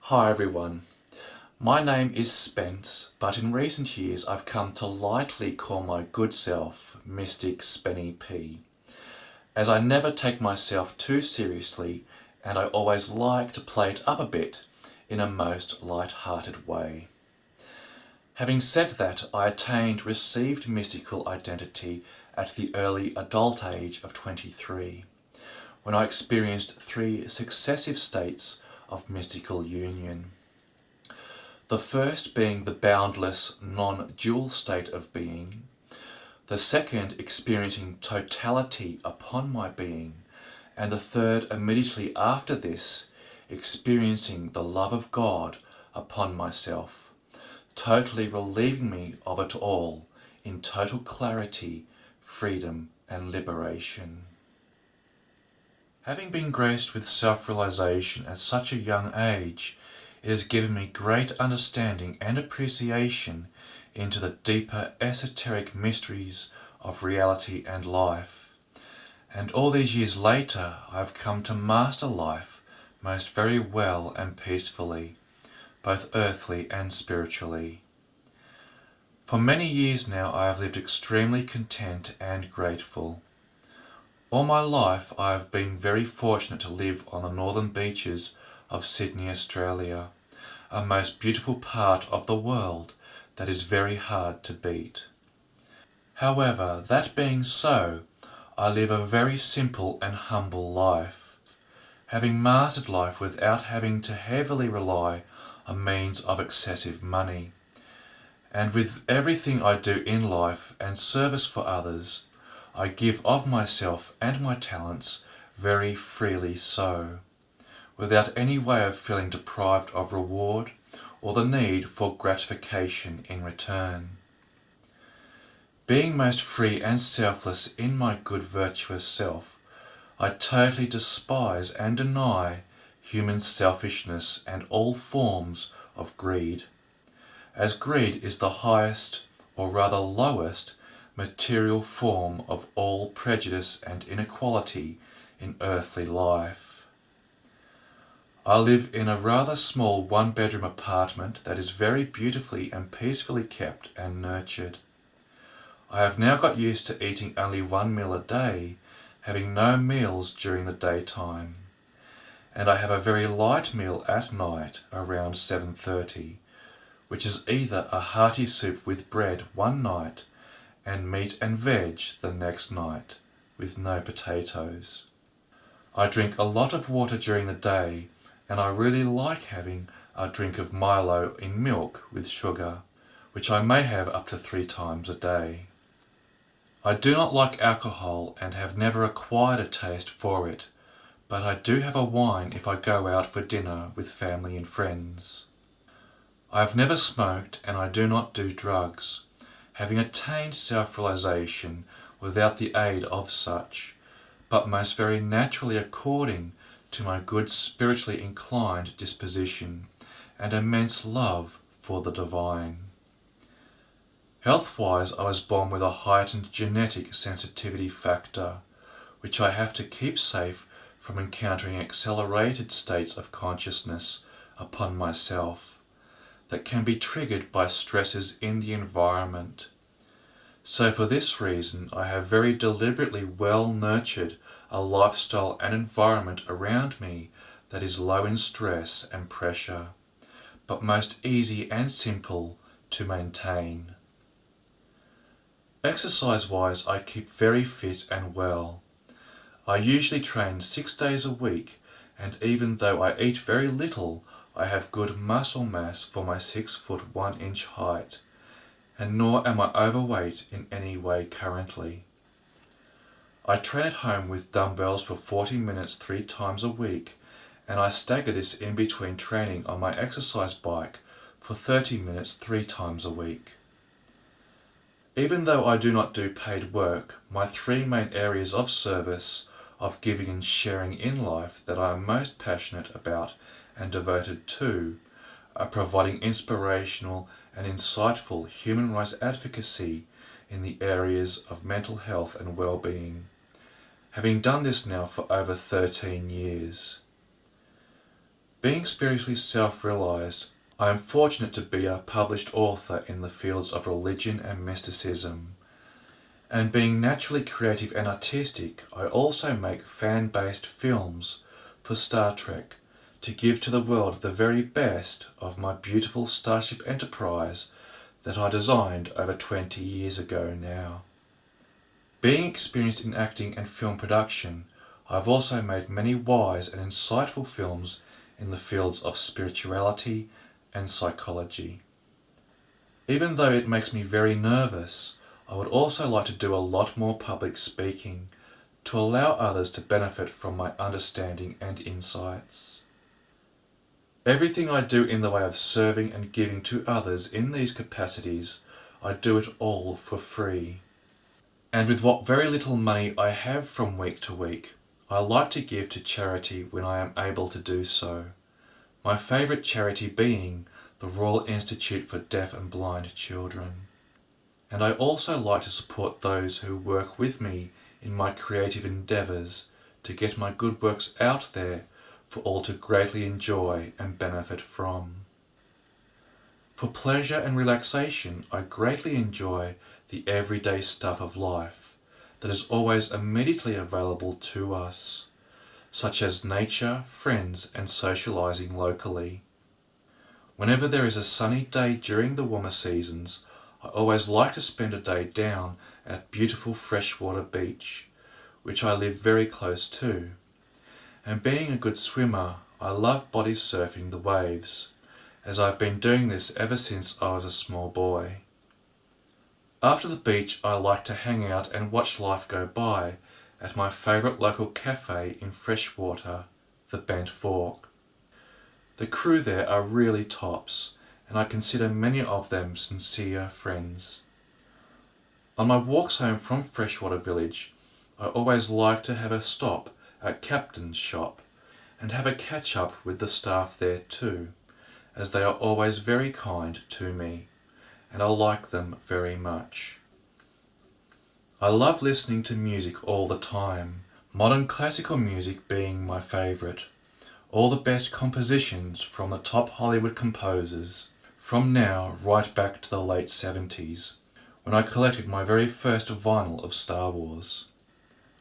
Hi everyone, my name is Spence, but in recent years I've come to lightly call my good self Mystic Spenny P, as I never take myself too seriously and I always like to play it up a bit in a most light-hearted way. Having said that, I attained received mystical identity at the early adult age of 23, when I experienced 3 successive states of mystical union. The first being the boundless, non-dual state of being, the second experiencing totality upon my being, and the third immediately after this, experiencing the love of God upon myself, totally relieving me of it all in total clarity, freedom and liberation. Having been graced with self-realization at such a young age, it has given me great understanding and appreciation into the deeper esoteric mysteries of reality and life. And all these years later, I have come to master life most very well and peacefully, both earthly and spiritually. For many years now I have lived extremely content and grateful. All my life I have been very fortunate to live on the northern beaches of Sydney, Australia, a most beautiful part of the world that is very hard to beat. However, that being so, I live a very simple and humble life, having mastered life without having to heavily rely on means of excessive money. And with everything I do in life and service for others, I give of myself and my talents very freely so, without any way of feeling deprived of reward or the need for gratification in return. Being most free and selfless in my good virtuous self, I totally despise and deny human selfishness and all forms of greed, as greed is the highest, or rather lowest, material form of all prejudice and inequality in earthly life. I live in a rather small one-bedroom apartment that is very beautifully and peacefully kept and nurtured. I have now got used to eating only 1 meal a day, having no meals during the daytime, and I have a very light meal at night around 7:30, which is either a hearty soup with bread one night and meat and veg the next night, with no potatoes. I drink a lot of water during the day, and I really like having a drink of Milo in milk with sugar, which I may have up to 3 times a day. I do not like alcohol and have never acquired a taste for it, but I do have a wine if I go out for dinner with family and friends. I have never smoked and I do not do drugs, having attained self-realization without the aid of such, but most very naturally according to my good spiritually inclined disposition and immense love for the divine. Health-wise, I was born with a heightened genetic sensitivity factor, which I have to keep safe from encountering accelerated states of consciousness upon myself that can be triggered by stresses in the environment. So for this reason, I have very deliberately well nurtured a lifestyle and environment around me that is low in stress and pressure, but most easy and simple to maintain. Exercise-wise, I keep very fit and well. I usually train 6 days a week, and even though I eat very little, I have good muscle mass for my 6' 1" height, and nor am I overweight in any way currently. I train at home with dumbbells for 40 minutes 3 times a week, and I stagger this in between training on my exercise bike for 30 minutes 3 times a week. Even though I do not do paid work, my 3 main areas of service, of giving and sharing in life that I am most passionate about and devoted to, are providing inspirational and insightful human rights advocacy in the areas of mental health and well-being, having done this now for over 13 years. Being spiritually self-realized, I am fortunate to be a published author in the fields of religion and mysticism. And being naturally creative and artistic, I also make fan-based films for Star Trek to give to the world the very best of my beautiful Starship Enterprise that I designed over 20 years ago now. Being experienced in acting and film production, I've also made many wise and insightful films in the fields of spirituality and psychology. Even though it makes me very nervous, I would also like to do a lot more public speaking to allow others to benefit from my understanding and insights. Everything I do in the way of serving and giving to others in these capacities, I do it all for free. And with what very little money I have from week to week, I like to give to charity when I am able to do so. My favourite charity being the Royal Institute for Deaf and Blind Children. And I also like to support those who work with me in my creative endeavours to get my good works out there for all to greatly enjoy and benefit from. For pleasure and relaxation, I greatly enjoy the everyday stuff of life that is always immediately available to us, such as nature, friends, and socializing locally. Whenever there is a sunny day during the warmer seasons, I always like to spend a day down at beautiful freshwater beach, which I live very close to. And being a good swimmer, I love body surfing the waves, as I've been doing this ever since I was a small boy. After the beach, I like to hang out and watch life go by at my favourite local cafe in Freshwater, the Bent Fork. The crew there are really tops, and I consider many of them sincere friends. On my walks home from Freshwater Village, I always like to have a stop at Captain's shop and have a catch up with the staff there too, as they are always very kind to me, and I like them very much. I love listening to music all the time, modern classical music being my favourite. All the best compositions from the top Hollywood composers, from now right back to the late 70s, when I collected my very first vinyl of Star Wars.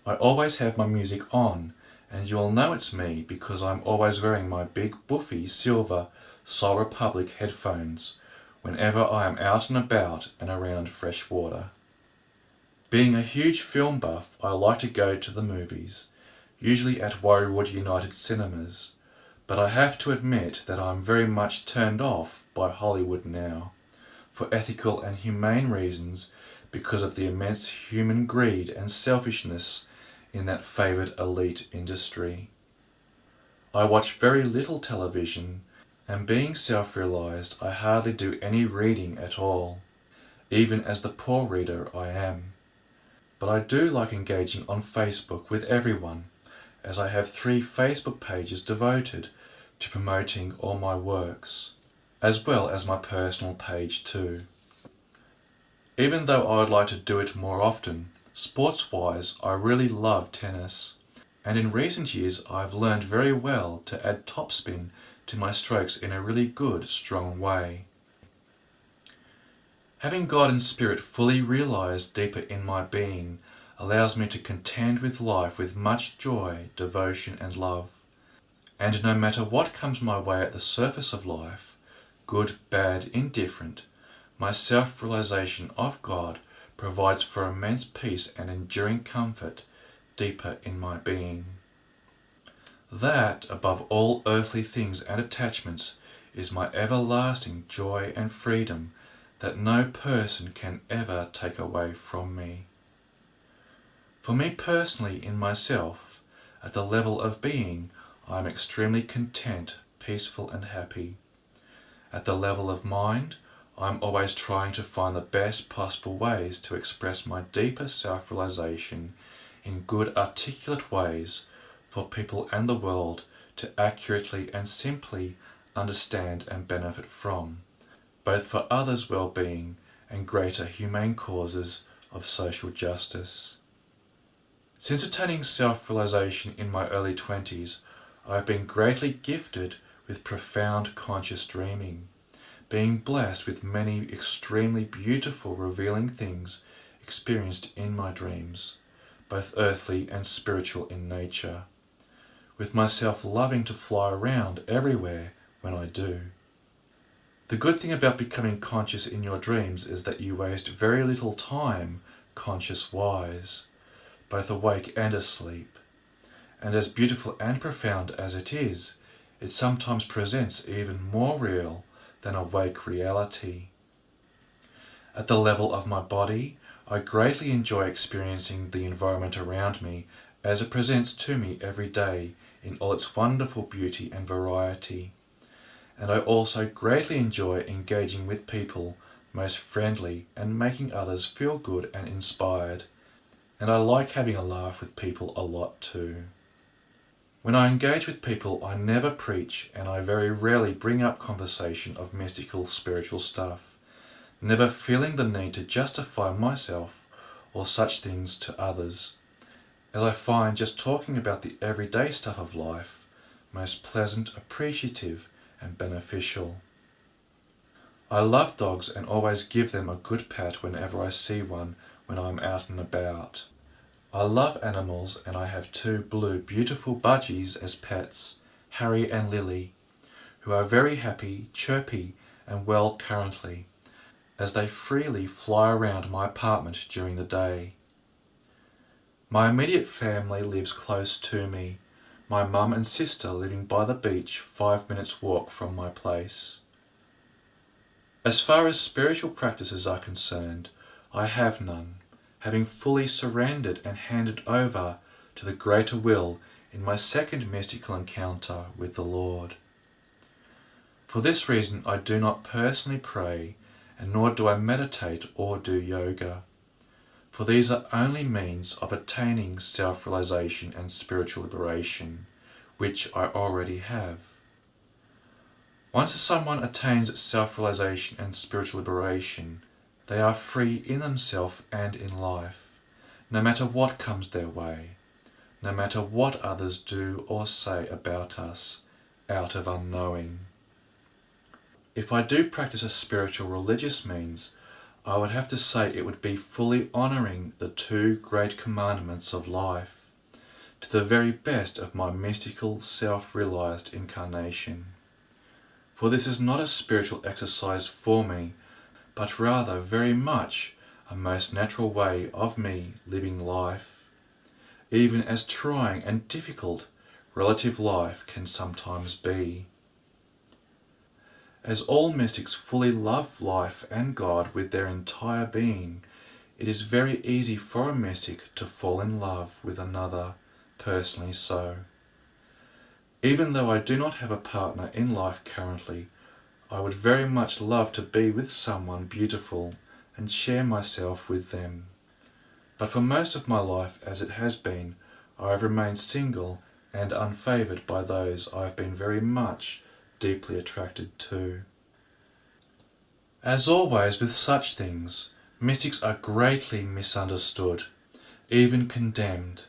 I always have my music on, and you'll know it's me because I'm always wearing my big boofy silver Soul Republic headphones whenever I am out and about and around Freshwater. Being a huge film buff, I like to go to the movies, usually at Warriewood United Cinemas, but I have to admit that I'm very much turned off by Hollywood now, for ethical and humane reasons, because of the immense human greed and selfishness in that favoured elite industry. I watch very little television, and being self-realised, I hardly do any reading at all, even as the poor reader I am. But I do like engaging on Facebook with everyone, as I have 3 Facebook pages devoted to promoting all my works, as well as my personal page too. Even though I would like to do it more often, sports-wise I really love tennis, and in recent years I've learned very well to add topspin to my strokes in a really good, strong way. Having God and Spirit fully realised deeper in my being allows me to contend with life with much joy, devotion and love. And no matter what comes my way at the surface of life, good, bad, indifferent, my self-realisation of God provides for immense peace and enduring comfort deeper in my being. That, above all earthly things and attachments, is my everlasting joy and freedom that no person can ever take away from me. For me personally, in myself, at the level of being, I am extremely content, peaceful and happy. At the level of mind, I am always trying to find the best possible ways to express my deeper self-realisation in good articulate ways for people and the world to accurately and simply understand and benefit from, both for others' well-being and greater humane causes of social justice. Since attaining self-realisation in my early 20s, I have been greatly gifted with profound conscious dreaming, being blessed with many extremely beautiful revealing things experienced in my dreams, both earthly and spiritual in nature, with myself loving to fly around everywhere when I do. The good thing about becoming conscious in your dreams is that you waste very little time conscious-wise, both awake and asleep. And as beautiful and profound as it is, it sometimes presents even more real than awake reality. At the level of my body, I greatly enjoy experiencing the environment around me as it presents to me every day in all its wonderful beauty and variety. And I also greatly enjoy engaging with people most friendly and making others feel good and inspired. And I like having a laugh with people a lot too. When I engage with people, I never preach, and I very rarely bring up conversation of mystical spiritual stuff, never feeling the need to justify myself or such things to others, as I find just talking about the everyday stuff of life most pleasant, appreciative, and beneficial. I love dogs and always give them a good pat whenever I see one when I'm out and about. I love animals and I have two blue beautiful budgies as pets, Harry and Lily, who are very happy, chirpy and well currently, as they freely fly around my apartment during the day. My immediate family lives close to me, my mum and sister living by the beach 5 minutes walk from my place. As far as spiritual practices are concerned, I have none, having fully surrendered and handed over to the greater will in my second mystical encounter with the Lord. For this reason I do not personally pray, and nor do I meditate or do yoga, for these are only means of attaining self-realization and spiritual liberation, which I already have. Once someone attains self-realization and spiritual liberation, they are free in themselves and in life, no matter what comes their way, no matter what others do or say about us, out of unknowing. If I do practice a spiritual religious means, I would have to say it would be fully honouring the two great commandments of life, to the very best of my mystical self-realized incarnation. For this is not a spiritual exercise for me, but rather very much a most natural way of me living life, even as trying and difficult relative life can sometimes be. As all mystics fully love life and God with their entire being, it is very easy for a mystic to fall in love with another, personally so. Even though I do not have a partner in life currently, I would very much love to be with someone beautiful and share myself with them. But for most of my life, as it has been, I have remained single and unfavoured by those I have been very much deeply attracted to. As always with such things, mystics are greatly misunderstood, even condemned,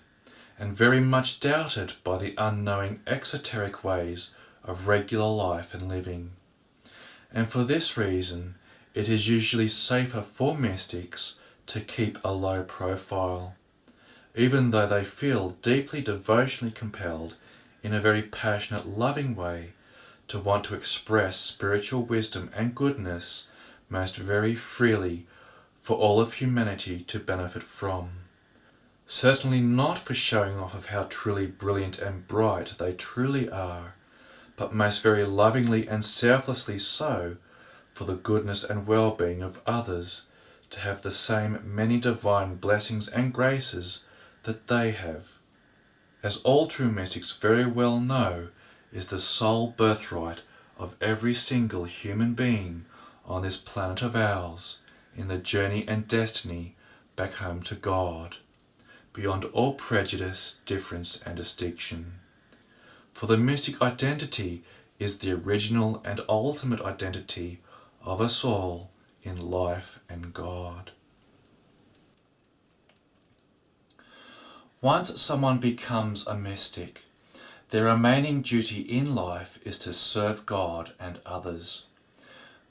and very much doubted by the unknowing exoteric ways of regular life and living. And for this reason, it is usually safer for mystics to keep a low profile, even though they feel deeply devotionally compelled in a very passionate, loving way to want to express spiritual wisdom and goodness most very freely for all of humanity to benefit from. Certainly not for showing off of how truly brilliant and bright they truly are, but most very lovingly and selflessly so for the goodness and well-being of others to have the same many divine blessings and graces that they have. As all true mystics very well know, is the sole birthright of every single human being on this planet of ours in the journey and destiny back home to God, beyond all prejudice, difference and distinction. For the mystic identity is the original and ultimate identity of us all in life and God. Once someone becomes a mystic, Their remaining duty in life is to serve God and others.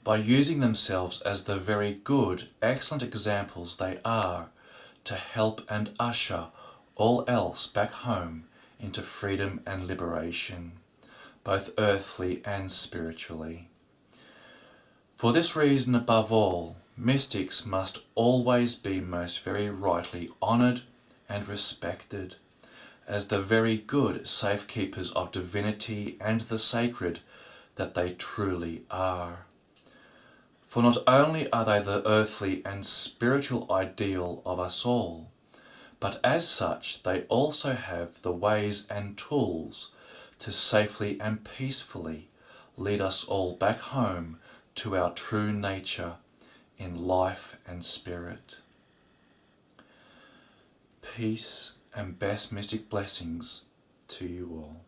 By using themselves as the very good, excellent examples they are, to help and usher all else back home into freedom and liberation, both earthly and spiritually. For this reason, above all, mystics must always be most very rightly honoured and respected, as the very good safekeepers of divinity and the sacred that they truly are. For not only are they the earthly and spiritual ideal of us all, but as such they also have the ways and tools to safely and peacefully lead us all back home to our true nature in life and spirit. Peace and best mystic blessings to you all.